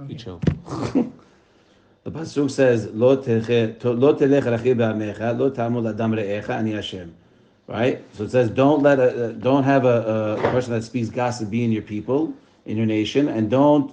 Be chill. The pasuk says, "Lo telech rachil ba'amecha, lo ta'amod adam re'echa, ani Hashem." Right. So it says, don't have a person that speaks gossip be in your people, in your nation, and don't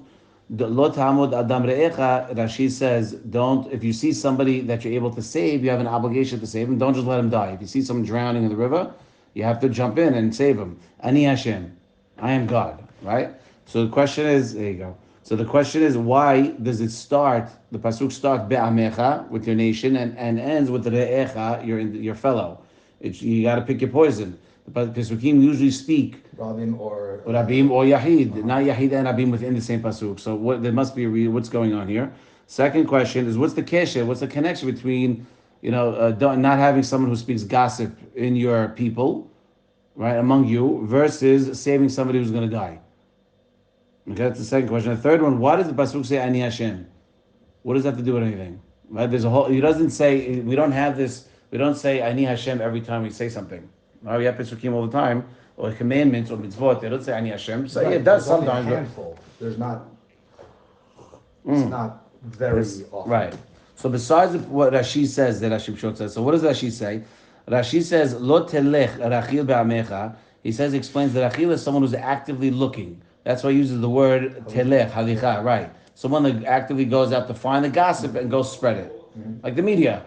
lo ta'amod adam re'echa. Rashi says, don't. If you see somebody that you're able to save, you have an obligation to save him. Don't just let him die. If you see someone drowning in the river, you have to jump in and save him. Ani Hashem, I am God. Right. So the question is, there you go. So the question is, why does it start? The pasuk starts be'amecha with your nation and ends with re'echa, your fellow. You got to pick your poison. The pasukim usually speak Rabim or Yahid, not Yahid and Rabim within the same pasuk. So there must be what's going on here. Second question is, what's the kesher? What's the connection between not having someone who speaks gossip in your people, right, among you, versus saving somebody who's going to die? Okay, that's the second question. The third one, why does the pasuk say Ani Hashem? What does that have to do with anything? Right? There's a whole. He doesn't say. We don't have this. We don't say Ani Hashem every time we say something. Right? We have pesukim all the time, or commandments or mitzvot. They don't say Ani Hashem. So right. It does There's sometimes. Only a handful. There's not. It's not very often. Right. So besides what Rashi says, that Rashi Shimshon says. So what does Rashi say? Rashi says Lo telech rachil be'amecha. He says, explains that rachil is someone who's actively looking. That's why he uses the word telech, halicha, right. Someone that actively goes out to find the gossip and go spread it. Like the media.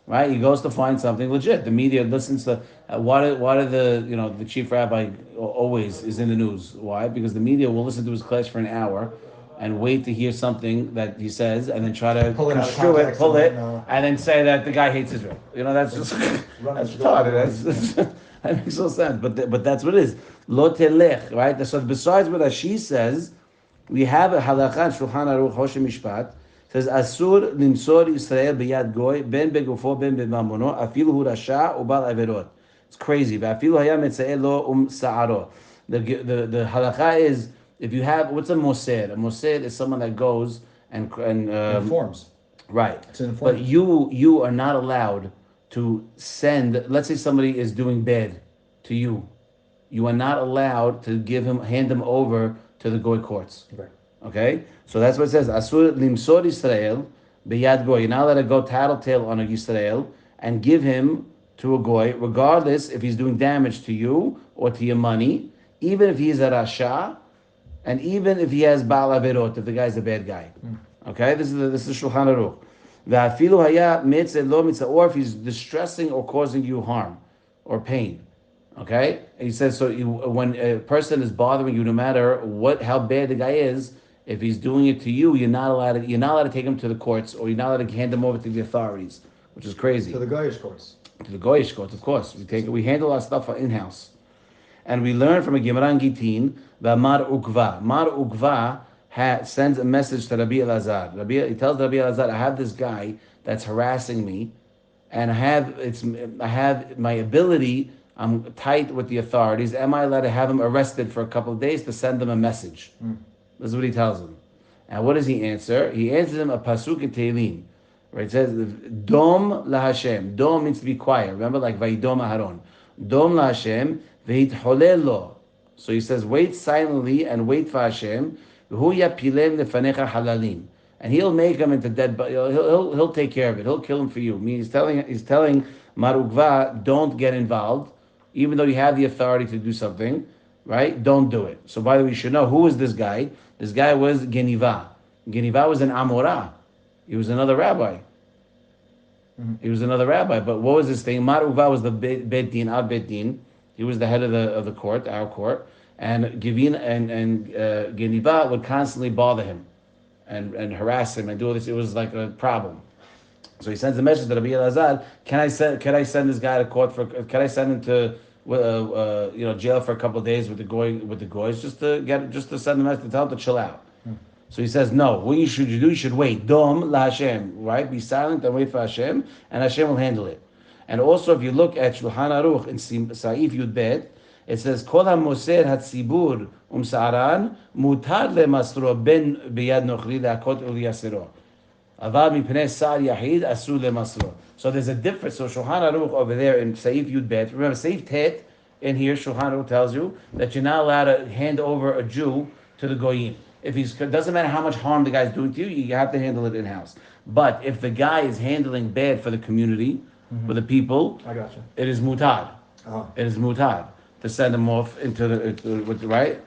Right? He goes to find something legit. The media listens to, why do the chief rabbi always is in the news? Why? Because the media will listen to his class for an hour and wait to hear something that he says and then try to construe it, pull it, and then say that the guy hates Israel. That's just, that's retarded. That makes no sense, but that's what it is. Lo telech, right? So besides what Rashi says, we have a halakha in Shulchan Aruch Hoshem Mishpat. Says Asur limsor Yisrael b'yad goy ben begufo ben b'mamono afilu hu rasha ubal averot. It's crazy. But afilu haya metza'eh lo sa'aro. The halakha is, if you have, what's a moser? A moser is someone that goes and informs. Right. But you are not allowed to send, let's say somebody is doing bad to you. You are not allowed to hand him over to the goy courts. Right. Okay? So that's what it says. Asur limsor Yisrael b'yad goy. You're not allowed to go tattletale on a Yisrael and give him to a goy, regardless if he's doing damage to you or to your money, even if he is a rasha, and even if he has Baal Averot, if the guy's a bad guy. Okay? This is Shulchan Aruch. V'afilu haya mitzeh lo mitzeh, or if he's distressing or causing you harm or pain. Okay? And he says, so when a person is bothering you, no matter how bad the guy is, if he's doing it to you, you're not allowed to take him to the courts, or you're not allowed to hand him over to the authorities, which is crazy. To the Goyish courts. To the Goyish courts, of course. We handle our stuff in-house. And we learn from a Gemara in Gitin that Mar Ukva. Mar Ukva sends a message to Rabbi Elazar. He tells Rabbi Elazar, I have this guy that's harassing me, and I have my ability, I'm tight with the authorities. Am I allowed to have him arrested for a couple of days to send them a message? This is what he tells him. And what does he answer? He answers him a pasuk in Tehillim. Right? It says, Dom laHashem. Dom means to be quiet. Remember, like Vayidom Aharon. Dom laHashem, v'hitholel lo. So he says, wait silently and wait for Hashem. V'hu yapilem lefanecha halalim. And he'll make him into dead, but he'll take care of it. He'll kill him for you. I mean, he's telling Mar Ukva, don't get involved, even though you have the authority to do something, right? Don't do it. So by the way, you should know, who is this guy? This guy was Geniva. Geniva was an Amorah. He was another rabbi. He was another rabbi. But what was his thing? Mar Ukva was the Bet Din, our Bet Din. He was the head of the court, our court. And Geniva would constantly bother him and harass him and do all this. It was like a problem. So he sends a message to Rabbi Elazar, can I send this guy to court can I send him to jail for a couple of days with the goys, just to send a message to tell him to chill out. So he says, no, what you should do, you should wait. Dom la Hashem, right? Be silent and wait for Hashem, and Hashem will handle it. And also, if you look at Shulchan Aruch in Saif Yud Bet, it says, Kol ha-moser ha-tzibur sa'aran mutar le-masro ben biyad nochri le'akot ul-yasero. Avad mipnei sa'ar yahid asur le-masro. So there's a difference. So Shulchan Aruch over there in Saif Yud Bet, remember Saif Tet, in here Shulchan Aruch tells you that you're not allowed to hand over a Jew to the Goyim. If it doesn't matter how much harm the guy's doing to you, you have to handle it in house. But if the guy is handling bad for the community, for the people, I gotcha. it is mutad. Uh-huh. It is mutad to send him off with right.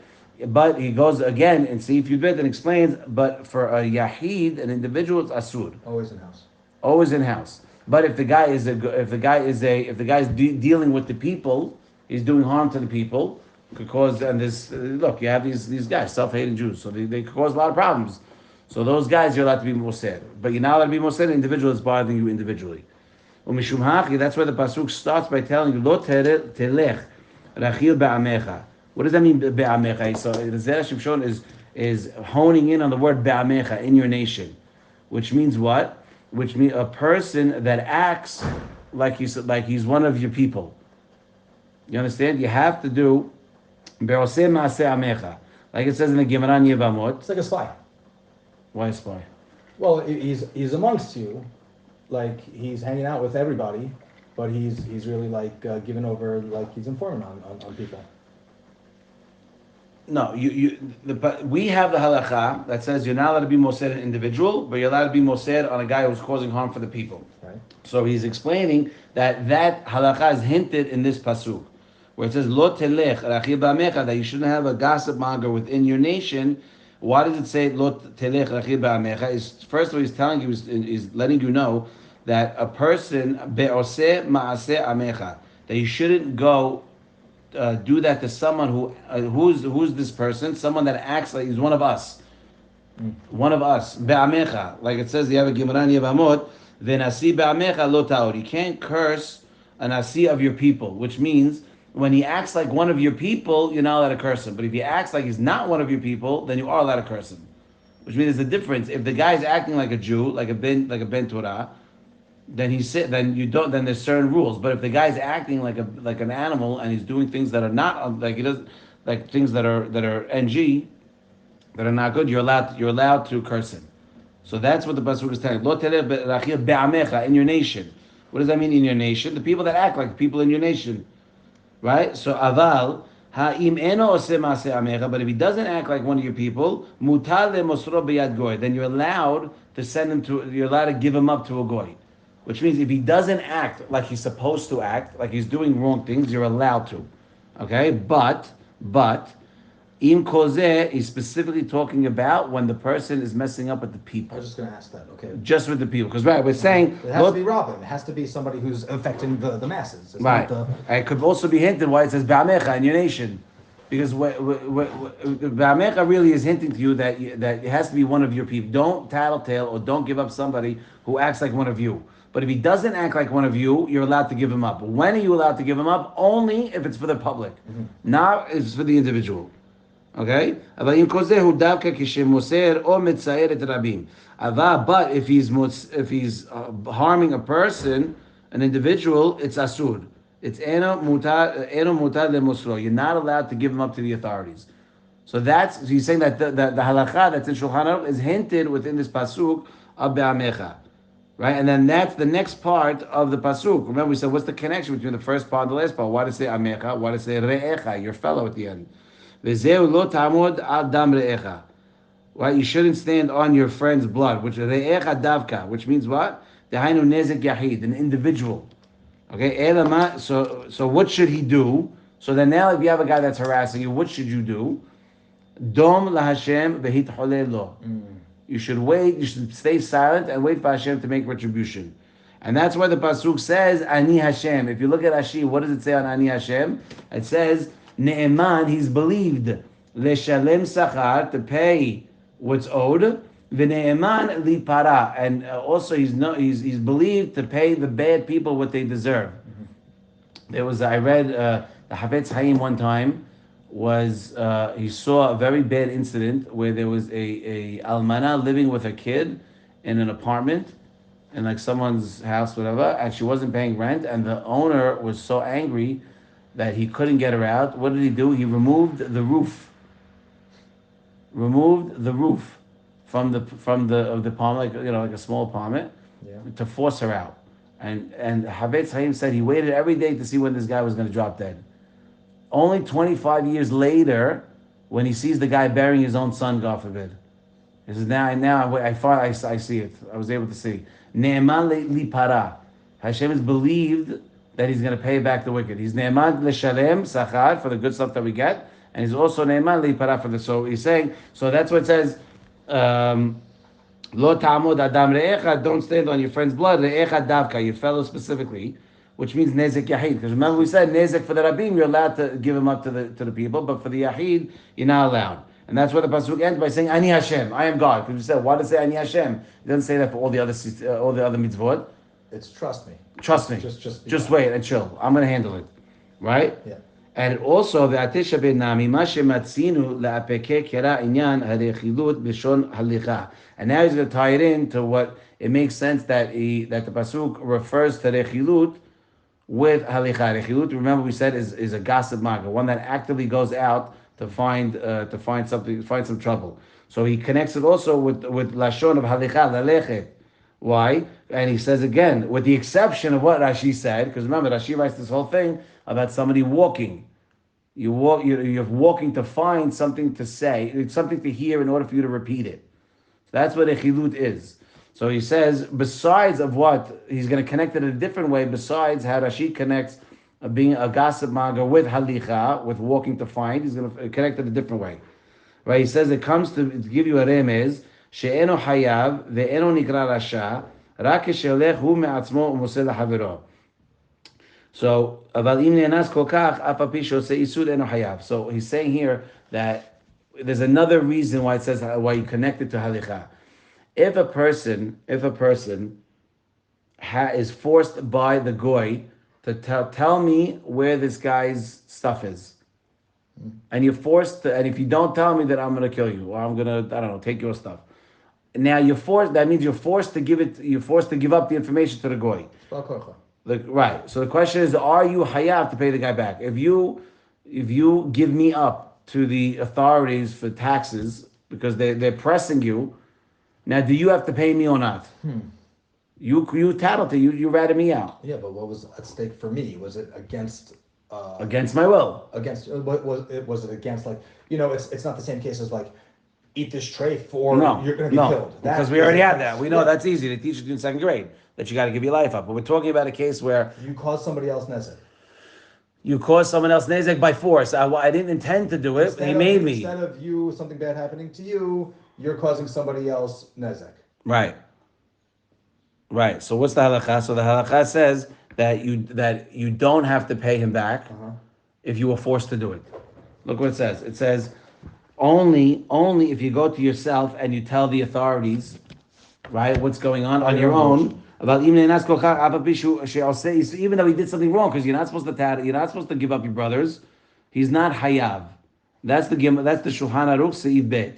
But he goes again and see if you bit and explains. But for a yahid, an individual, it's asur, Always in house. always in house. But if the guy is dealing with the people, he's doing harm to the people. Could cause and this look. You have these guys, self-hating Jews, so they could cause a lot of problems. So those guys you're allowed to be moser, but you're not allowed to be moser an individual that's bothering you individually. Umishum hachi, that's where the pasuk starts by telling you lo telech rachil be'amecha. What does that mean be'amecha? So the Zera Shimshon is honing in on the word be'amecha, in your nation, which means what? Which means a person that acts like he's one of your people. You understand? You have to do be'oseh ma'aseh amecha, like it says in the Gemara in Yevamot. It's like a spy. Why a spy? Well, he's amongst you, like he's hanging out with everybody, but he's really like giving over, like he's informing on people. No, we have the halacha that says you're not allowed to be moser an individual, but you're allowed to be moser on a guy who's causing harm for the people. Right. So he's explaining that halacha is hinted in this pasuk, where it says lo telech rachil ba'amecha, that you shouldn't have a gossip monger within your nation. Why does it say lo telech rachil ba'amecha? Is first of all, he's telling you, he's letting you know that a person be'oseh ma'aseh amecha, that you shouldn't go do that to someone who's this person, someone that acts like he's one of us, one of us, be'amecha, like it says, you have a Gemara in Yevamot, v'nasi be'amecha lo ta'or. You can't curse a nasi of your people, which means when he acts like one of your people, you're not allowed to curse him. But if he acts like he's not one of your people, then you are allowed to curse him. Which means there's a difference. If the guy's acting like a Jew, like a ben Torah, then then there's certain rules. But if the guy's acting like an animal and he's doing things that are not like he does, like things that are ng, that are not good, you're allowed to curse him. So that's what the pasuk is telling. Lo telech rachil be'amecha, in your nation. What does that mean, in your nation? The people that act like people in your nation, right? So aval ha'im eno oseh ma'aseh amecha, but if he doesn't act like one of your people, mutar le'mosro b'yad goy, then you're allowed to give him up to a goy. Which means if he doesn't act like he's supposed to act, like he's doing wrong things, you're allowed to. Okay? But, im kozeh is specifically talking about when the person is messing up with the I people. was just going to ask that. Okay. Just with the people. Because, right, we're saying... It has to be Robin. It has to be somebody who's affecting the masses. It's right. not It could also be hinted why it says Ba'amecha in your nation. Because Ba'amecha really is hinting to you that it has to be one of your people. Don't tattletale or don't give up somebody who acts like one of you. But if he doesn't act like one of you, you're allowed to give him up. When are you allowed to give him up? Only if it's for the public. Not if it's for the individual. Okay? But if he's harming a person, an individual, it's asur. It's eno mutar lemosro. You're not allowed to give him up to the authorities. So he's saying that the halacha that's in Shulchan Aruch is hinted within this pasuk of be'amecha. Right? And then that's the next part of the pasuk. Remember, we said, what's the connection between the first part and the last part? Why to say amecha? Why to say re'echa, your fellow at the end? V'zeu lo ta'amod al dam re'echa. Right? You shouldn't stand on your friend's blood, which is re'echa davka, which means what? Dehainu nezek yahid, an individual. Okay? Elama, so what should he do? So then now if you have a guy that's harassing you, what should you do? Dom laHashem v'hit holeh lo. You should wait, you should stay silent and wait for Hashem to make retribution. And that's why the pasuk says, Ani Hashem. If you look at Rashi, what does it say on Ani Hashem? It says, Ne'eman, he's believed. Leshalem sachar, to pay what's owed. V'ne'eman li para. And also he's believed to pay the bad people what they deserve. I read the Havetz Chaim one time, he saw a very bad incident where there was a almana living with a kid in an apartment in like someone's house, whatever, and she wasn't paying rent, and the owner was so angry that he couldn't get her out. What did he do? He removed the roof from the apartment, like a small apartment, to force her out. And Havetz Chaim said he waited every day to see when this guy was going to drop dead. Only 25 years later, when he sees the guy burying his own son, God forbid. He says, now I see it. I was able to see. Ne'eman li para. Hashem is believed that he's going to pay back the wicked. He's ne'eman l'shalem sachar for the good stuff that we get, and he's also ne'eman li para for the. So he's saying. So that's what it says. Lo ta'amod adam re'echa. Don't stand on your friend's blood. Re'echa davka, your fellow specifically, which means nezek yahid. Because remember we said nezek for the rabbim, you're allowed to give him up to the people, but for the yahid, you're not allowed. And that's where the pasuk ends by saying Ani Hashem, I am God. Because we said, why does it say Ani Hashem? It doesn't say that for all the other mitzvot. It's trust me. Trust me. Just wait and chill. I'm going to handle it, right? Yeah. And also the Atisha ben Nami Mashe Matzinu laApeke Kera Inyan Harechilut Bishon Halicha. And now he's going to tie it in to what it makes sense that the pasuk refers to Rechilut with Halicha. Rechilut, remember we said is a gossip maga, one that actively goes out to find some trouble. So he connects it also with lashon of halicha lalechet. Why? And he says again, with the exception of what Rashi said, because remember Rashi writes this whole thing about somebody walking. You're walking to find something to say, something to hear in order for you to repeat it. So that's what a chilut is. So he says, besides of what he's going to connect it in a different way. Besides how Rashi connects being a gossip maga with halicha, with walking to find, he's going to connect it a different way. Right? He says it comes to give you a remez, she'eno hayav, ve'eno nikra rasha, רק כשהולך הוא מעצמו ומוסר לחברו. So, אבל אם נאנס כל כך, אף על פי שעושה איסור אינו חייב. So he's saying here that there's another reason why it says why you connect it to halicha. If a person is forced by the goy to tell me where this guy's stuff is. And you're forced to, and if you don't tell me that I'm going to kill you, or I'm going to, I don't know, take your stuff. Now that means you're forced to give up the information to the goy. Right. So the question is, are you hayav to pay the guy back? If you give me up to the authorities for taxes because they're pressing you, now do you have to pay me or not? You tattled it. You ratted me out. Yeah, but what was at stake for me? Was it against my will? Against what was it against? Like, it's not the same case as like eat this tray for you're going to be killed. Because we already had that. We know that's easy. They teach you in second grade that you got to give your life up. But we're talking about a case where you cause somebody else nezek. You caused someone else nezek by force. I didn't intend to do it. He made me. Instead of something bad happening to you, you're causing somebody else nezek. Right. So what's the halakha? So the halakha says that you don't have to pay him back if you were forced to do it. Look what it says. It says only if you go to yourself and you tell the authorities, right, what's going on your own. About even though he did something wrong, because you're not supposed to give up your brothers. He's not hayav. That's the Shulchan Aruch Seif Bet.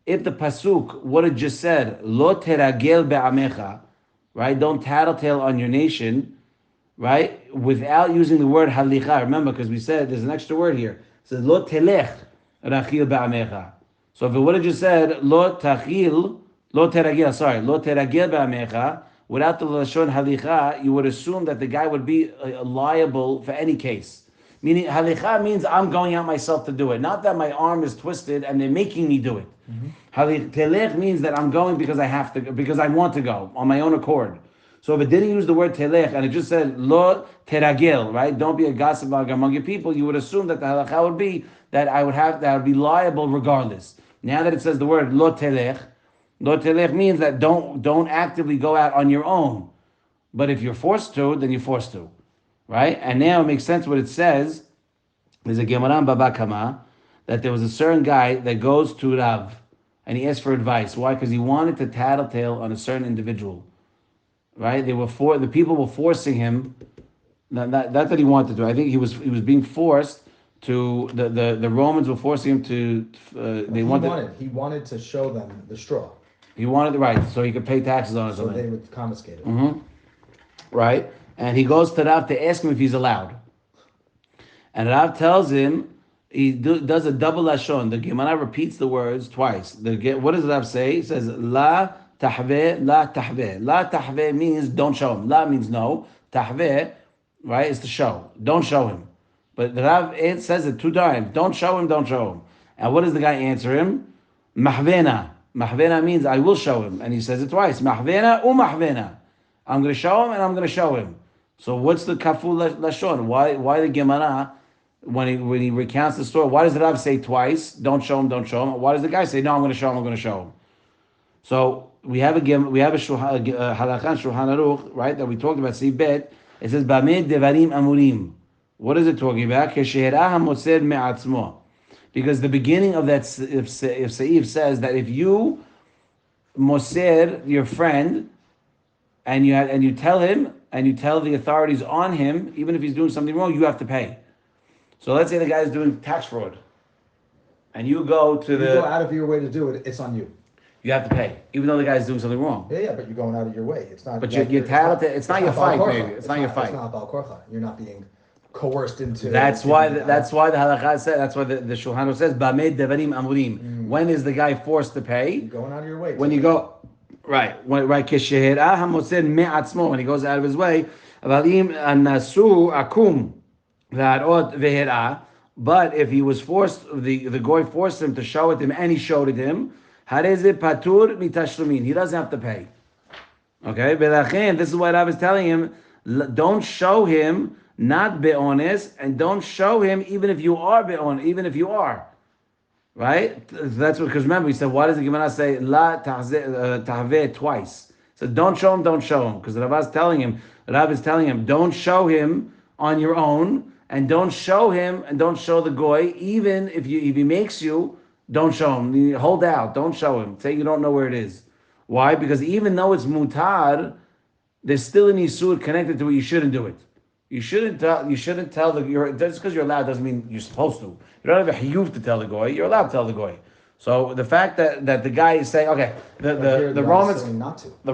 If the pasuk what it just said, lo teragel be'amecha, right? Don't tattletale on your nation, right? Without using the word halicha. Remember, because we said there's an extra word here. It says lo telech rachil be'amecha. So if it would have just said lo teragel be'amecha, without the lashon halicha, you would assume that the guy would be liable for any case. Meaning, halicha means I'm going out myself to do it. Not that my arm is twisted and they're making me do it. Telech means that I'm going because I have to, because I want to go on my own accord. So if it didn't use the word telech and it just said lo teragil, right? Don't be a gossip among your people. You would assume that the halacha would be that I would be liable regardless. Now that it says the word lo telech means that don't actively go out on your own. But if you're forced to, then you're forced to. Right? And now it makes sense what it says. There's a Gemara in Baba Kama that there was a certain guy that goes to Rav and he asked for advice. Why? Because he wanted to tattletale on a certain individual. Right? The people were forcing him. Not that he wanted to. I think he was being forced to. The Romans were forcing him to. He wanted to show them the straw. He wanted so he could pay taxes on it. So they would confiscate it. Right. And he goes to Rav to ask him if he's allowed. And Rav tells him, he does a double lashon. The Gemara repeats the words twice. What does Rav say? He says, La tahveh, la tahveh. La tahveh means don't show him. La means no. Tahveh, right, is to show. Don't show him. But the Rav says it 2 times. Don't show him, don't show him. And what does the guy answer him? Mahvena. Mahvena means I will show him. And he says it twice. Mahvena mahvena. I'm going to show him and I'm going to show him. So what's the kaful lashon? Why the Gemara, when he recounts the story, why does the Rav say twice, don't show him, don't show him? Why does the guy say, no, I'm going to show him, I'm going to show him? So we have a halakha Shulchan Aruch, right, that we talked about, Sif Bet. It says, Bamed devarim amurim. What is it talking about? Because the beginning of that if Seif says that if you moser your friend and you tell him and you tell the authorities on him, even if he's doing something wrong, you have to pay. So let's say the guy is doing tax fraud, and you go to you go out of your way to do it, it's on you. You have to pay, even though the guy is doing something wrong. Yeah, but you're going out of your way. It's not. But you're talented. It's not your fight, maybe. It's not your fight. It's not Bal Korcha. You're not being coerced into. That's why the halakha said. That's why the Shulchan Aruch says Bamed devarim amurim. When is the guy forced to pay? You're going out of your way. When you go, right? Right. Keshehera hamoser me'atzmo. When he goes out of his way. Avalim anasu akum v'arot vehera. But if he was forced, the goy forced him to show it to him, and he showed it to him. Hareze patur mitashlumin. He doesn't have to pay. Okay, Belachin, this is what I was telling him. Don't show him not be'ones, and don't show him even if you are be'on, even if you are. Right? That's what, because remember, he said, why does the Gemara say la tahveh twice? So don't show him, don't show him. Because the Rav is telling him, don't show him on your own, and don't show him, and don't show the goy, even if he makes you. Don't show him. Hold out. Don't show him. Say you don't know where it is. Why? Because even though it's mutar, there's still an isur connected to it. You shouldn't do it. You shouldn't tell just because you're allowed doesn't mean you're supposed to. You don't have a hiyuv to tell the goy. You're allowed to tell the goy. So the fact that the guy is saying, okay, the Romans not to. The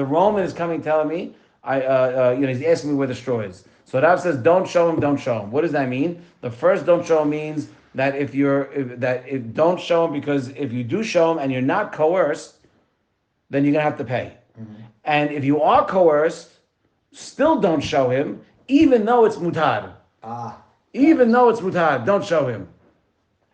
Roman is coming telling me, he's asking me where the straw is. So Rav says, don't show him, don't show him. What does that mean? The first don't show him means that don't show him, because if you do show him and you're not coerced, then you're gonna have to pay. Mm-hmm. And if you are coerced, still don't show him, even though it's mutar. Even though it's mutar, don't show him.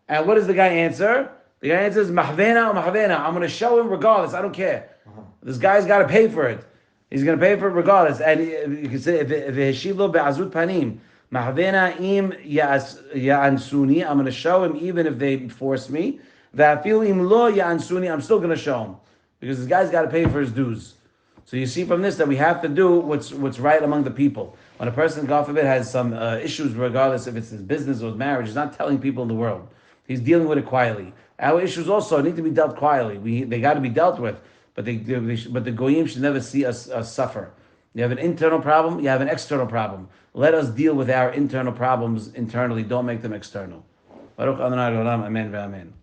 And what does the guy answer? The guy answers, mahvena or mahvena. I'm gonna show him regardless. I don't care. Uh-huh. This guy's got to pay for it. He's gonna pay for it regardless. And you can say if heshivlo be'azut panim. Mahvena im ya'ansuni. I'm going to show him even if they force me. Va'afil im lo ya'ansuni. I'm still going to show him, because this guy's got to pay for his dues. So you see from this that we have to do what's right among the people. When a person, God forbid, has some issues, regardless if it's his business or his marriage, he's not telling people in the world. He's dealing with it quietly. Our issues also need to be dealt quietly. They got to be dealt with, but the goyim should never see us suffer. You have an internal problem, you have an external problem. Let us deal with our internal problems internally. Don't make them external. Baruch Adonai Olam. Amen ve'amen.